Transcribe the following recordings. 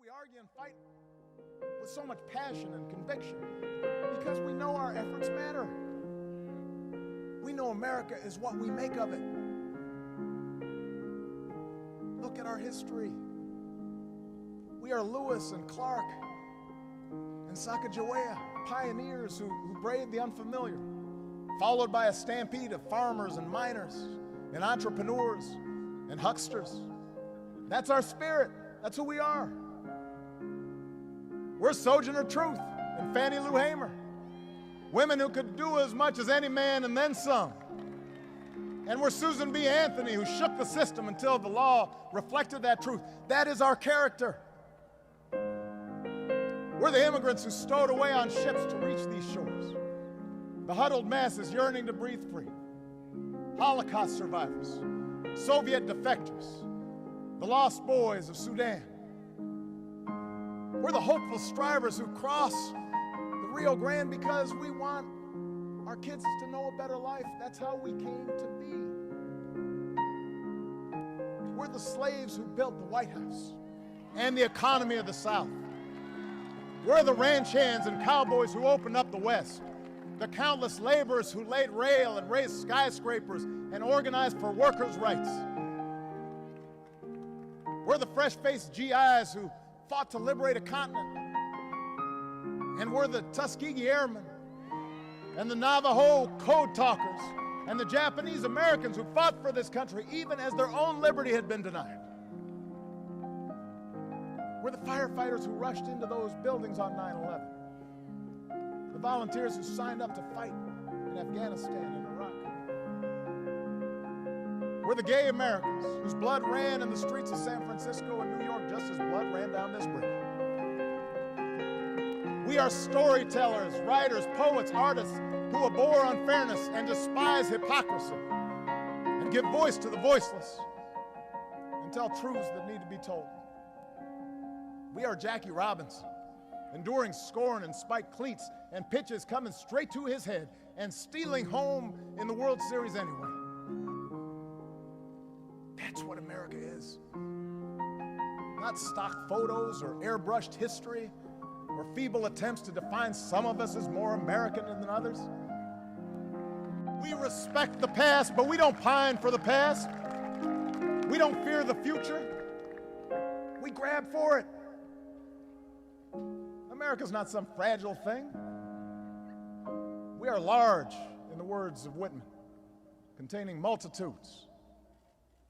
we argue and fight with so much passion and conviction? Because we know our efforts matter. We know America is what we make of it. Look at our history. We are Lewis and Clark and Sacagawea, pioneers who braved the unfamiliar, followed by a stampede of farmers and miners and entrepreneurs and hucksters. That's our spirit. That's who we are. We're Sojourner Truth and Fannie Lou Hamer, women who could do as much as any man and then some. And we're Susan B. Anthony, who shook the system until the law reflected that truth. That is our character. We're the immigrants who stowed away on ships to reach these shores, the huddled masses yearning to breathe free, Holocaust survivors, Soviet defectors, the lost boys of Sudan. We're the hopeful strivers who cross the Rio Grande because we want our kids to know a better life. That's how we came to be. We're the slaves who built the White House and the economy of the South. We're the ranch hands and cowboys who opened up the West, the countless laborers who laid rail and raised skyscrapers and organized for workers' rights. We're the fresh-faced GIs who fought to liberate a continent. And we're the Tuskegee Airmen and the Navajo code talkers and the Japanese Americans who fought for this country even as their own liberty had been denied. We're the firefighters who rushed into those buildings on 9/11, the volunteers who signed up to fight in Afghanistan and Iraq. We're the gay Americans whose blood ran in the streets of San Francisco and New York just as blood ran down this bridge. We are storytellers, writers, poets, artists who abhor unfairness and despise hypocrisy and give voice to the voiceless and tell truths that need to be told. We are Jackie Robinson, enduring scorn and spiked cleats and pitches coming straight to his head and stealing home in the World Series anyway. That's what America is. Not stock photos or airbrushed history or feeble attempts to define some of us as more American than others. We respect the past, but we don't pine for the past. We don't fear the future. We grab for it. America's not some fragile thing. We are large, in the words of Whitman, containing multitudes.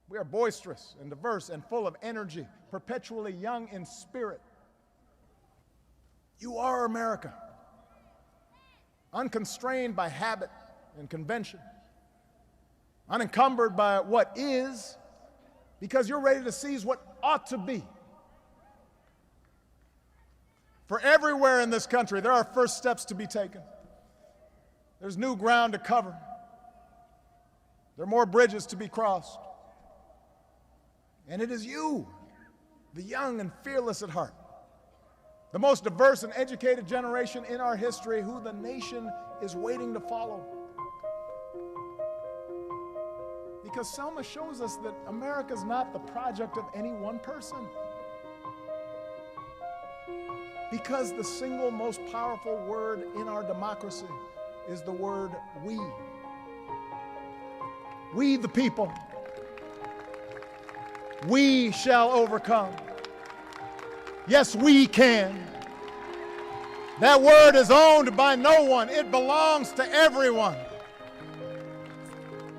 We are boisterous and diverse and full of energy, perpetually young in spirit. You are America, unconstrained by habit and convention, unencumbered by what is, because you're ready to seize what ought to be. For everywhere in this country, there are first steps to be taken. There's new ground to cover. There are more bridges to be crossed. And it is you, the young and fearless at heart, the most diverse and educated generation in our history, who the nation is waiting to follow. Because Selma shows us that America is not the project of any one person. Because the single most powerful word in our democracy is the word we. We the people. We shall overcome. Yes, we can. That word is owned by no one. It belongs to everyone.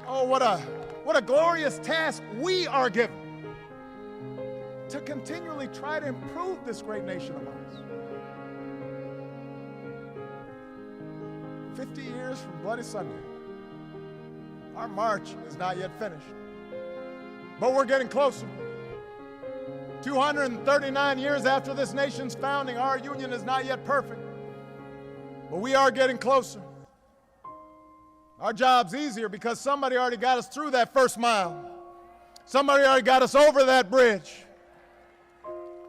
Oh, what a glorious task we are given to continually try to improve this great nation of ours. 50 years from Bloody Sunday. Our march is not yet finished, but we're getting closer. 239 years after this nation's founding, our union is not yet perfect, but we are getting closer. Our job's easier because somebody already got us through that first mile. Somebody already got us over that bridge.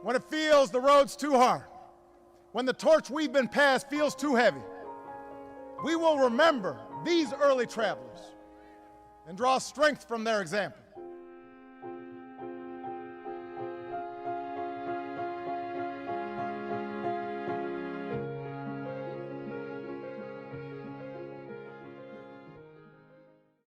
When it feels the road's too hard, when the torch we've been passed feels too heavy, we will remember these early travelers and draw strength from their example.